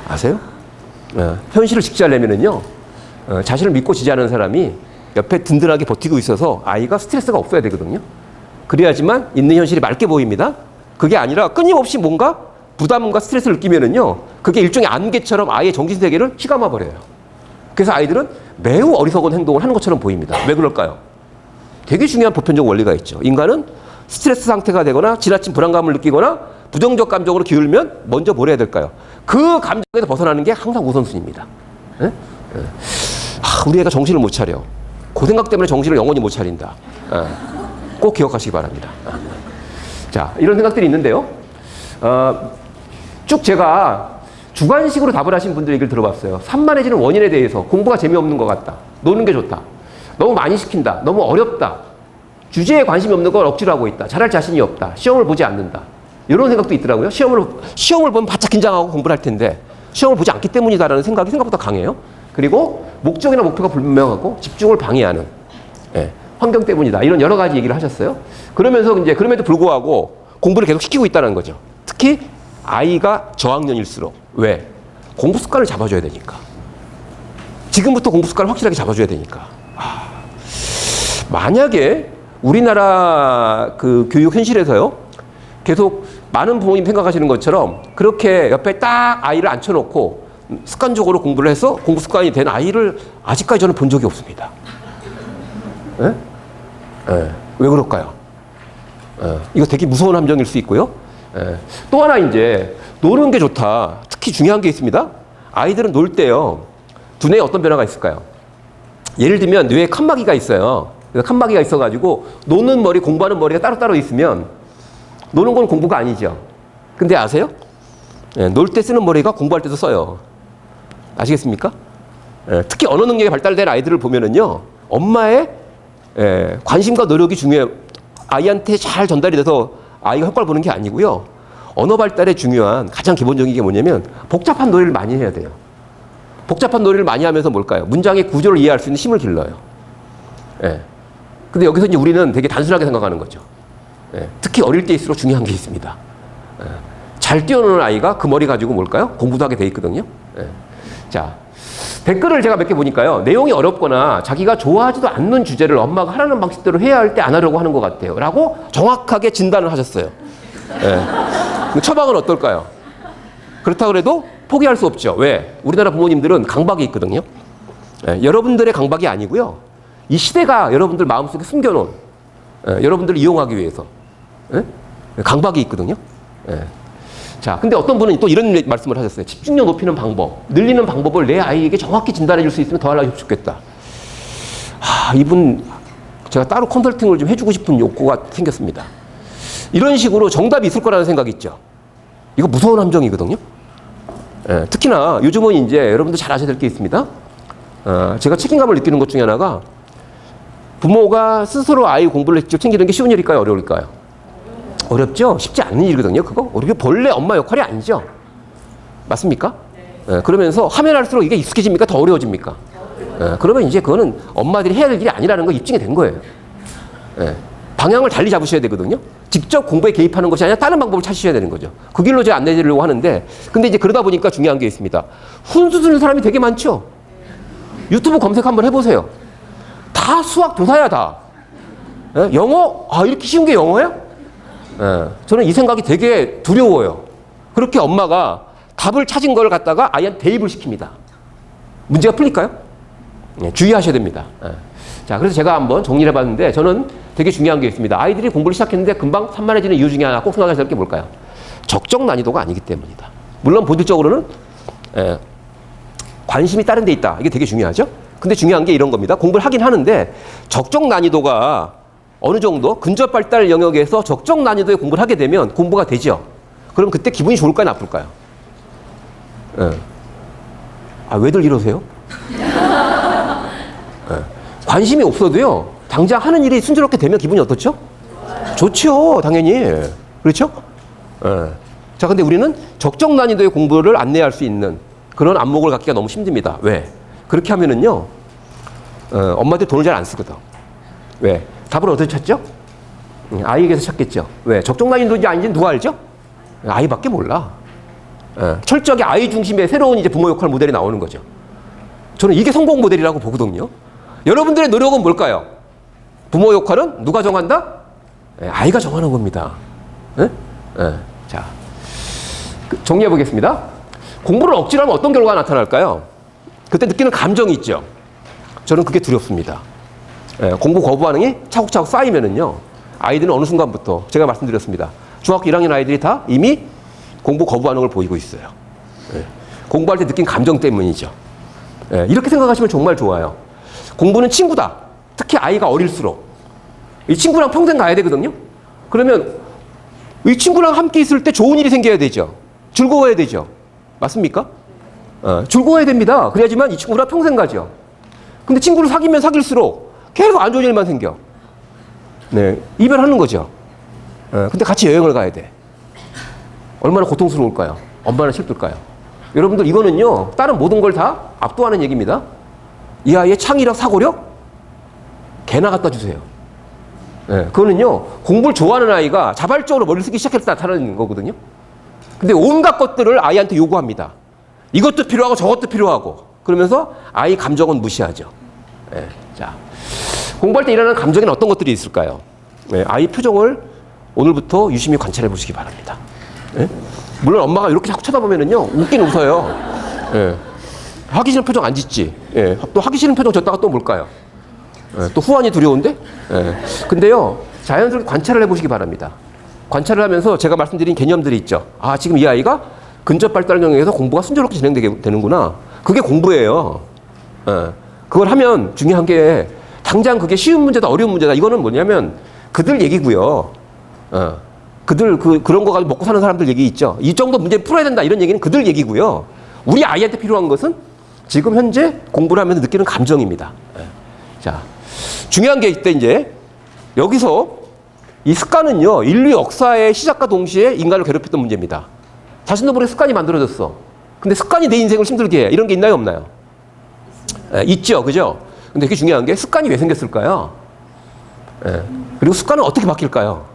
A: 아세요? 현실을 직시하려면은요, 자신을 믿고 지지하는 사람이 옆에 든든하게 버티고 있어서 아이가 스트레스가 없어야 되거든요. 그래야지만 있는 현실이 맑게 보입니다. 그게 아니라 끊임없이 뭔가 부담과 스트레스를 느끼면은요, 그게 일종의 안개처럼 아이의 정신세계를 휘감아 버려요. 그래서 아이들은 매우 어리석은 행동을 하는 것처럼 보입니다. 왜 그럴까요? 되게 중요한 보편적 원리가 있죠. 인간은 스트레스 상태가 되거나 지나친 불안감을 느끼거나 부정적 감정으로 기울면 먼저 뭘 해야 될까요? 그 감정에서 벗어나는 게 항상 우선순위입니다. 우리 애가 정신을 못 차려. 그 생각 때문에 정신을 영원히 못 차린다. 꼭 기억하시기 바랍니다. 자, 이런 생각들이 있는데요. 쭉 제가 주관식으로 답을 하신 분들 얘기를 들어봤어요. 산만해지는 원인에 대해서 공부가 재미없는 것 같다. 노는 게 좋다. 너무 많이 시킨다. 너무 어렵다. 주제에 관심이 없는 걸 억지로 하고 있다. 잘할 자신이 없다. 시험을 보지 않는다. 이런 생각도 있더라고요. 시험을 보면 바짝 긴장하고 공부를 할 텐데 시험을 보지 않기 때문이다라는 생각이 생각보다 강해요. 그리고 목적이나 목표가 불분명하고 집중을 방해하는 환경 때문이다. 이런 여러 가지 얘기를 하셨어요. 그러면서 이제 그럼에도 불구하고 공부를 계속 시키고 있다는 거죠. 특히 아이가 저학년일수록. 왜? 공부 습관을 잡아줘야 되니까. 지금부터 공부 습관을 확실하게 잡아줘야 되니까. 만약에 우리나라 그 교육 현실에서요, 계속 많은 부모님 생각하시는 것처럼 그렇게 옆에 딱 아이를 앉혀놓고 습관적으로 공부를 해서 공부 습관이 된 아이를 아직까지 저는 본 적이 없습니다. 왜 그럴까요? 이거 되게 무서운 함정일 수 있고요. 또 하나 이제 노는 게 좋다. 특히 중요한 게 있습니다. 아이들은 놀 때요, 두뇌에 어떤 변화가 있을까요? 예를 들면 뇌에 칸막이가 있어요. 그래서 칸막이가 있어가지고 노는 머리, 공부하는 머리가 따로따로 있으면 노는 건 공부가 아니죠. 근데 아세요? 놀 때 쓰는 머리가 공부할 때도 써요. 아시겠습니까? 특히 언어 능력이 발달된 아이들을 보면은요, 엄마의 관심과 노력이 중요해요. 아이한테 잘 전달이 돼서 아이가 효과를 보는 게 아니고요. 언어 발달에 중요한 가장 기본적인 게 뭐냐면 복잡한 놀이를 많이 해야 돼요. 복잡한 놀이를 많이 하면서 뭘까요? 문장의 구조를 이해할 수 있는 힘을 길러요. 근데 여기서 이제 우리는 되게 단순하게 생각하는 거죠. 특히 어릴 때일수록 중요한 게 있습니다. 잘 뛰어노는 아이가 그 머리 가지고 뭘까요? 공부도 하게 돼 있거든요. 자, 댓글을 제가 몇 개 보니까요, 내용이 어렵거나 자기가 좋아하지도 않는 주제를 엄마가 하라는 방식대로 해야 할 때 안 하려고 하는 것 같아요. 라고 정확하게 진단을 하셨어요. 처방은 어떨까요? 그렇다 그래도 포기할 수 없죠. 왜? 우리나라 부모님들은 강박이 있거든요. 여러분들의 강박이 아니고요, 이 시대가 여러분들 마음속에 숨겨놓은, 여러분들을 이용하기 위해서 강박이 있거든요. 자, 근데 어떤 분은 또 이런 말씀을 하셨어요. 집중력 높이는 방법, 늘리는 방법을 내 아이에게 정확히 진단해 줄 수 있으면 더 알려주면 좋겠다. 이분 제가 따로 컨설팅을 좀 해주고 싶은 욕구가 생겼습니다. 이런 식으로 정답이 있을 거라는 생각이 있죠. 이거 무서운 함정이거든요. 예, 특히나 요즘은 이제 여러분들 잘 아셔야 될 게 있습니다. 제가 책임감을 느끼는 것 중에 하나가 부모가 스스로 아이 공부를 직접 챙기는 게 쉬운 일일까요? 어려울까요? 어렵죠? 쉽지 않은 일이거든요. 그거 본래 엄마 역할이 아니죠. 맞습니까? 예, 그러면서 하면 할수록 이게 익숙해집니까? 더 어려워집니까? 예, 그러면 이제 그거는 엄마들이 해야 될 일이 아니라는 거 입증이 된 거예요. 예, 방향을 달리 잡으셔야 되거든요. 직접 공부에 개입하는 것이 아니라 다른 방법을 찾으셔야 되는 거죠. 그 길로 제가 안내드리려고 하는데, 근데 이제 그러다 보니까 중요한 게 있습니다. 훈수 두는 사람이 되게 많죠. 유튜브 검색 한번 해보세요. 다 수학 교사야, 다. 예? 영어? 이렇게 쉬운 게 영어야? 예, 저는 이 생각이 되게 두려워요. 그렇게 엄마가 답을 찾은 걸 갖다가 아이한테 대입을 시킵니다. 문제가 풀릴까요? 예, 주의하셔야 됩니다. 예. 자, 그래서 제가 한번 정리를 해봤는데 저는 되게 중요한 게 있습니다. 아이들이 공부를 시작했는데 금방 산만해지는 이유 중에 하나 꼭 생각하셔야 될 게 뭘까요? 적정 난이도가 아니기 때문이다. 물론 본질적으로는 관심이 다른 데 있다. 이게 되게 중요하죠? 근데 중요한 게 이런 겁니다. 공부를 하긴 하는데 적정 난이도가 어느 정도 근접 발달 영역에서 적정 난이도의 공부를 하게 되면 공부가 되죠. 그럼 그때 기분이 좋을까요? 나쁠까요? 왜들 이러세요? 관심이 없어도요, 당장 하는 일이 순조롭게 되면 기분이 어떻죠? 좋죠, 당연히. 그렇죠? 자, 근데 우리는 적정 난이도의 공부를 안내할 수 있는 그런 안목을 갖기가 너무 힘듭니다. 왜? 그렇게 하면은요, 엄마들 돈을 잘 안 쓰거든. 왜? 답을 어떻게 찾죠? 아이에게서 찾겠죠. 왜? 적정 난이도인지 아닌지 누가 알죠? 아이밖에 몰라. 철저하게 아이 중심의 새로운 이제 부모 역할 모델이 나오는 거죠. 저는 이게 성공 모델이라고 보거든요. 여러분들의 노력은 뭘까요? 부모 역할은 누가 정한다? 아이가 정하는 겁니다. 자, 정리해 보겠습니다. 공부를 억지로 하면 어떤 결과가 나타날까요? 그때 느끼는 감정이 있죠. 저는 그게 두렵습니다. 공부 거부 반응이 차곡차곡 쌓이면은요, 아이들은 어느 순간부터 제가 말씀드렸습니다. 중학교 1학년 아이들이 다 이미 공부 거부 반응을 보이고 있어요. 공부할 때 느낀 감정 때문이죠. 이렇게 생각하시면 정말 좋아요. 공부는 친구다. 특히 아이가 어릴수록 이 친구랑 평생 가야 되거든요. 그러면 이 친구랑 함께 있을 때 좋은 일이 생겨야 되죠. 즐거워야 되죠. 맞습니까? 즐거워야 됩니다. 그래야지만 이 친구랑 평생 가죠. 근데 친구를 사귀면 사귈수록 계속 안 좋은 일만 생겨. 이별하는 거죠. 근데 같이 여행을 가야 돼. 얼마나 고통스러울까요? 얼마나 슬플까요? 여러분들, 이거는요, 다른 모든 걸 다 압도하는 얘기입니다. 이 아이의 창의력, 사고력, 개나 갖다 주세요. 그거는요, 공부를 좋아하는 아이가 자발적으로 머리를 쓰기 시작했을 때 나타나는 거거든요. 근데 온갖 것들을 아이한테 요구합니다. 이것도 필요하고 저것도 필요하고. 그러면서 아이 감정은 무시하죠. 자, 공부할 때 일어나는 감정에는 어떤 것들이 있을까요? 아이 표정을 오늘부터 유심히 관찰해 보시기 바랍니다. 물론 엄마가 이렇게 자꾸 쳐다보면은요, 웃긴 웃어요. 하기 싫은 표정 안 짓지. 또 하기 싫은 표정 졌다가 또 뭘까요? 또 후환이 두려운데? 근데요, 자연스럽게 관찰을 해보시기 바랍니다. 관찰을 하면서 제가 말씀드린 개념들이 있죠. 지금 이 아이가 근접 발달 영역에서 공부가 순조롭게 진행되게 되는구나. 그게 공부예요. 그걸 하면 중요한 게, 당장 그게 쉬운 문제다, 어려운 문제다. 이거는 뭐냐면 그들 얘기고요. 그들 그런 거 가지고 먹고 사는 사람들 얘기 있죠. 이 정도 문제 풀어야 된다, 이런 얘기는 그들 얘기고요. 우리 아이한테 필요한 것은 지금 현재 공부를 하면서 느끼는 감정입니다. 자, 중요한 게 있대. 이제 여기서 이 습관은요, 인류 역사의 시작과 동시에 인간을 괴롭혔던 문제입니다. 자신도 모르게 습관이 만들어졌어. 근데 습관이 내 인생을 힘들게 해. 이런 게 있나요, 없나요? 있죠, 그죠? 근데 그게 중요한 게, 습관이 왜 생겼을까요? 그리고 습관은 어떻게 바뀔까요?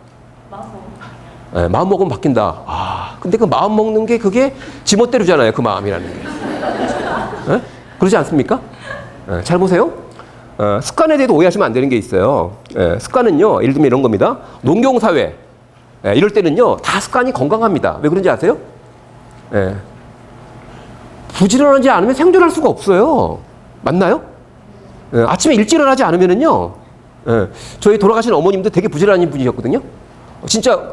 A: 마음 먹으면 바뀐다. 근데 그 마음 먹는 게 그게 지멋대로잖아요. 그 마음이라는 게. 그러지 않습니까? 잘 보세요. 습관에 대해서 오해하시면 안 되는 게 있어요. 습관은요, 예를 들면 이런 겁니다. 농경사회. 이럴 때는요, 다 습관이 건강합니다. 왜 그런지 아세요? 부지런하지 않으면 생존할 수가 없어요. 맞나요? 아침에 일찍 일어나지 않으면은요, 저희 돌아가신 어머님도 되게 부지런한 분이셨거든요. 진짜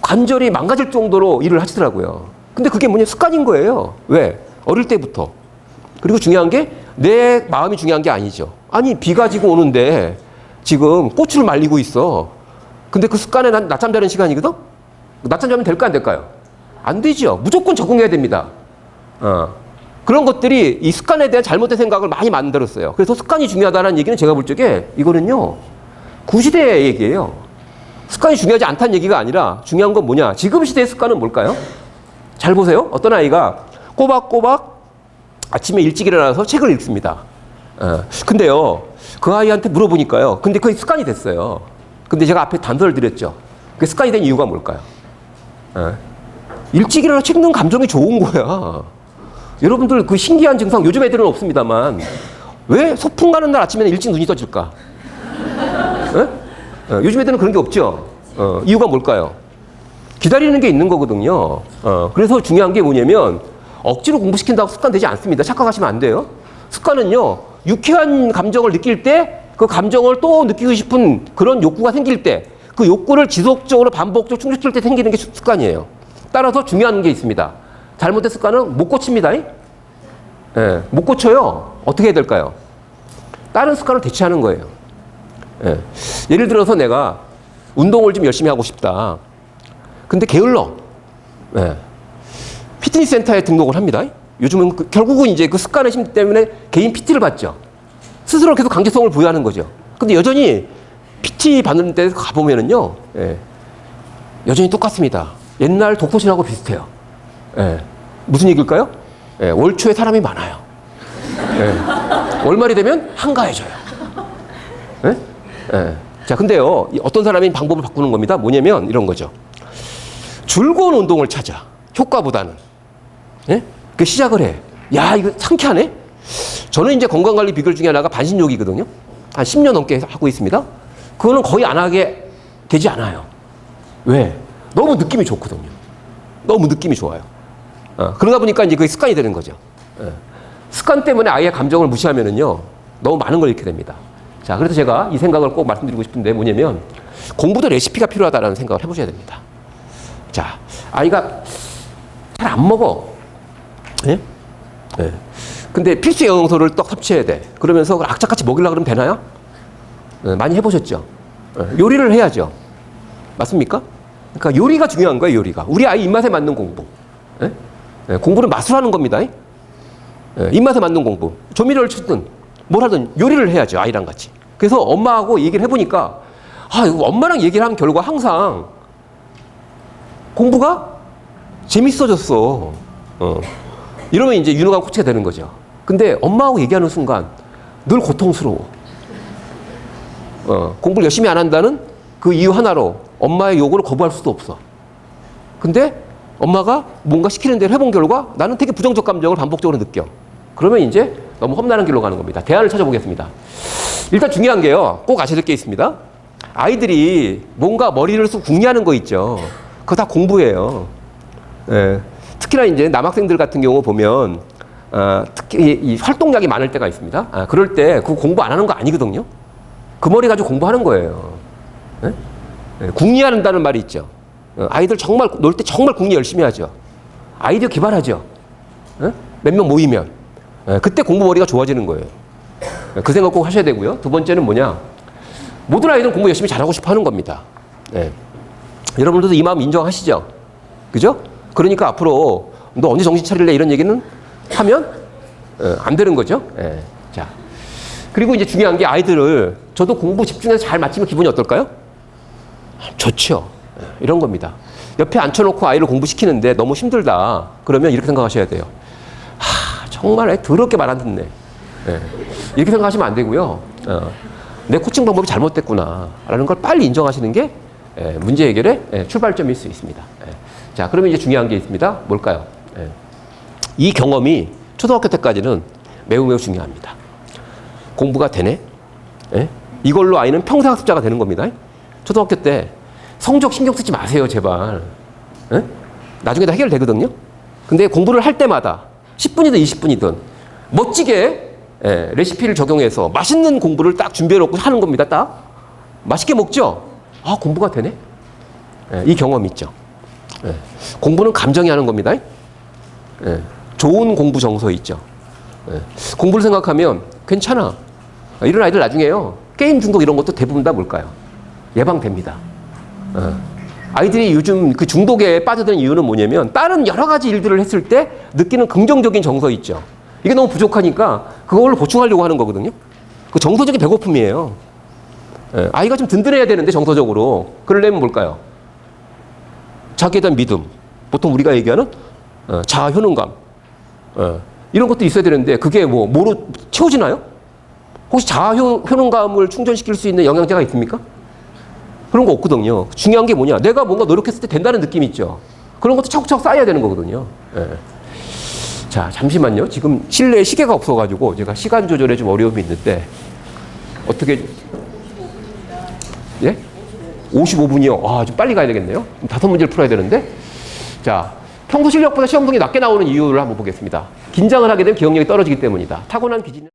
A: 관절이 망가질 정도로 일을 하시더라고요. 근데 그게 뭐냐, 습관인 거예요. 왜? 어릴 때부터. 그리고 중요한 게 내 마음이 중요한 게 아니죠. 아니, 비가 지금 오는데 지금 고추를 말리고 있어. 근데 그 습관에 난 낮잠 자는 시간이거든? 낮잠 자면 될까 안 될까요? 안 되죠. 무조건 적응해야 됩니다. 그런 것들이 이 습관에 대한 잘못된 생각을 많이 만들었어요. 그래서 습관이 중요하다는 얘기는 제가 볼 적에 이거는요, 구시대의 얘기예요. 습관이 중요하지 않다는 얘기가 아니라 중요한 건 뭐냐? 지금 시대의 습관은 뭘까요? 잘 보세요. 어떤 아이가 꼬박꼬박 아침에 일찍 일어나서 책을 읽습니다. 근데요, 그 아이한테 물어보니까요. 근데 그게 습관이 됐어요. 근데 제가 앞에 단서를 드렸죠. 그 습관이 된 이유가 뭘까요? 일찍 일어나서 책 읽는 감정이 좋은 거야. 여러분들 그 신기한 증상, 요즘 애들은 없습니다만, 왜 소풍 가는 날 아침에는 일찍 눈이 떠질까? 요즘 애들은 그런 게 없죠. 이유가 뭘까요? 기다리는 게 있는 거거든요. 그래서 중요한 게 뭐냐면, 억지로 공부시킨다고 습관 되지 않습니다. 착각하시면 안 돼요. 습관은요, 유쾌한 감정을 느낄 때, 그 감정을 또 느끼고 싶은 그런 욕구가 생길 때, 그 욕구를 지속적으로 반복적으로 충족시킬 때 생기는 게 습관이에요. 따라서 중요한 게 있습니다. 잘못된 습관은 못 고칩니다. 못 고쳐요. 어떻게 해야 될까요? 다른 습관을 대체하는 거예요. 예를 들어서 내가 운동을 좀 열심히 하고 싶다. 근데 게을러. 피트니스 센터에 등록을 합니다. 요즘은 결국은 이제 그 습관의 힘 때문에 개인 PT를 받죠. 스스로 계속 강제성을 부여하는 거죠. 근데 여전히 PT 받는 데 가보면은요, 여전히 똑같습니다. 옛날 독서실하고 비슷해요. 무슨 얘기일까요? 월초에 사람이 많아요. 월말이 되면 한가해져요. 자, 근데요, 어떤 사람이 방법을 바꾸는 겁니다. 뭐냐면 이런 거죠. 즐거운 운동을 찾아. 효과보다는. 그 시작을 해. 야, 이거 상쾌하네? 저는 이제 건강관리 비결 중에 하나가 반신욕이거든요. 한 10년 넘게 하고 있습니다. 그거는 거의 안 하게 되지 않아요. 왜? 너무 느낌이 좋거든요. 너무 느낌이 좋아요. 그러다 보니까 이제 그게 습관이 되는 거죠. 습관 때문에 아이의 감정을 무시하면은요, 너무 많은 걸 잃게 됩니다. 자, 그래서 제가 이 생각을 꼭 말씀드리고 싶은데 뭐냐면, 공부도 레시피가 필요하다는 생각을 해보셔야 됩니다. 자, 아이가 잘 안 먹어. 근데 필수 영양소를 떡 섭취해야 돼. 그러면서 악착같이 먹이려고 그러면 되나요? 많이 해보셨죠? 요리를 해야죠. 맞습니까? 그러니까 요리가 중요한 거예요, 요리가. 우리 아이 입맛에 맞는 공부. 공부는 맛으로 하는 겁니다. 입맛에 맞는 공부. 조미료를 치든 뭘 하든 요리를 해야죠, 아이랑 같이. 그래서 엄마하고 얘기를 해보니까, 이거 엄마랑 얘기를 한 결과 항상 공부가 재밌어졌어. 이러면 이제 유능한 코치가 되는 거죠. 근데 엄마하고 얘기하는 순간 늘 고통스러워. 공부를 열심히 안 한다는 그 이유 하나로 엄마의 요구를 거부할 수도 없어. 근데 엄마가 뭔가 시키는 대로 해본 결과 나는 되게 부정적 감정을 반복적으로 느껴. 그러면 이제 너무 험난한 길로 가는 겁니다. 대안을 찾아보겠습니다. 일단 중요한 게요, 꼭 아셔야 될 게 있습니다. 아이들이 뭔가 머리를 쑥 궁리하는 거 있죠. 그거 다 공부예요. 특히나 이제 남학생들 같은 경우 보면, 특히 이 활동량이 많을 때가 있습니다. 그럴 때 그 공부 안 하는 거 아니거든요. 그 머리 가지고 공부하는 거예요. 궁리한다는 말이 있죠. 아이들 정말 놀 때 정말 궁리 열심히 하죠. 아이디어 개발하죠. 몇 명 모이면. 그때 공부 머리가 좋아지는 거예요. 그 생각 꼭 하셔야 되고요. 두 번째는 뭐냐. 모든 아이들은 공부 열심히 잘하고 싶어 하는 겁니다. 여러분들도 이 마음 인정하시죠? 그죠? 그러니까 앞으로 너 언제 정신 차릴래? 이런 얘기는 하면 안 되는 거죠. 자, 그리고 이제 중요한 게 아이들을 저도 공부 집중해서 잘 마치면 기분이 어떨까요? 좋죠. 이런 겁니다. 옆에 앉혀놓고 아이를 공부시키는데 너무 힘들다. 그러면 이렇게 생각하셔야 돼요. 정말 애 더럽게 말 안 듣네. 이렇게 생각하시면 안 되고요. 내 코칭 방법이 잘못됐구나 라는 걸 빨리 인정하시는 게 문제 해결의 출발점일 수 있습니다. 자, 그러면 이제 중요한 게 있습니다. 뭘까요? 이 경험이 초등학교 때까지는 매우 매우 중요합니다. 공부가 되네? 이걸로 아이는 평생 학습자가 되는 겁니다. 초등학교 때 성적 신경 쓰지 마세요, 제발. 나중에 다 해결되거든요. 근데 공부를 할 때마다 10분이든 20분이든 멋지게 레시피를 적용해서 맛있는 공부를 딱 준비해놓고 하는 겁니다. 딱 맛있게 먹죠? 공부가 되네? 이 경험이 있죠. 예. 공부는 감정이 하는 겁니다. 예. 좋은 공부 정서 있죠. 예. 공부를 생각하면 괜찮아. 이런 아이들 나중에요. 게임 중독 이런 것도 대부분 다 뭘까요? 예방됩니다. 아이들이 요즘 그 중독에 빠져드는 이유는 뭐냐면 다른 여러 가지 일들을 했을 때 느끼는 긍정적인 정서 있죠. 이게 너무 부족하니까 그걸 보충하려고 하는 거거든요. 그 정서적인 배고픔이에요. 아이가 좀 든든해야 되는데 정서적으로. 그러려면 뭘까요? 자기에 대한 믿음. 보통 우리가 얘기하는 자아 효능감. 이런 것도 있어야 되는데 그게 뭐로 채워지나요? 혹시 자아 효능감을 충전시킬 수 있는 영양제가 있습니까? 그런 거 없거든요. 중요한 게 뭐냐? 내가 뭔가 노력했을 때 된다는 느낌 있죠. 그런 것도 차곡차곡 쌓여야 되는 거거든요. 자, 잠시만요. 지금 실내에 시계가 없어가지고 제가 시간 조절에 좀 어려움이 있는데 어떻게? 예? 55분이요. 아, 좀 빨리 가야 되겠네요. 5문제를 풀어야 되는데. 자, 평소 실력보다 시험 성적이 낮게 나오는 이유를 한번 보겠습니다. 긴장을 하게 되면 기억력이 떨어지기 때문이다. 타고난 기질은